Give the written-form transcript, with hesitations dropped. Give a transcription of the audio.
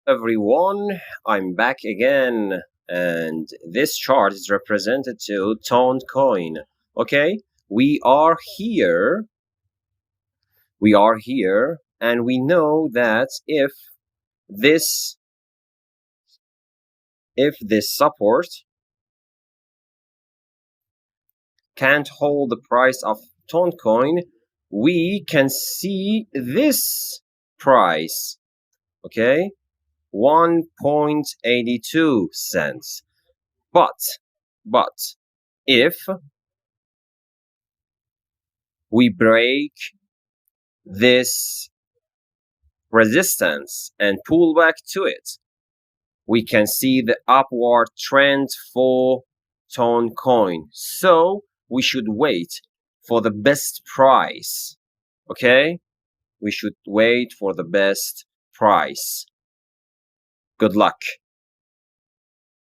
everyone, I'm back again, and this chart is represented to Toncoin. Okay, we are here, and we know that this if this support can't hold the price of Toncoin, we can see this price. Okay, 1.82 cents. But if we break this resistance and pull back to it, we can see the upward trend for Toncoin. So we should wait for the best price. Okay? We should wait for the best price. Good luck.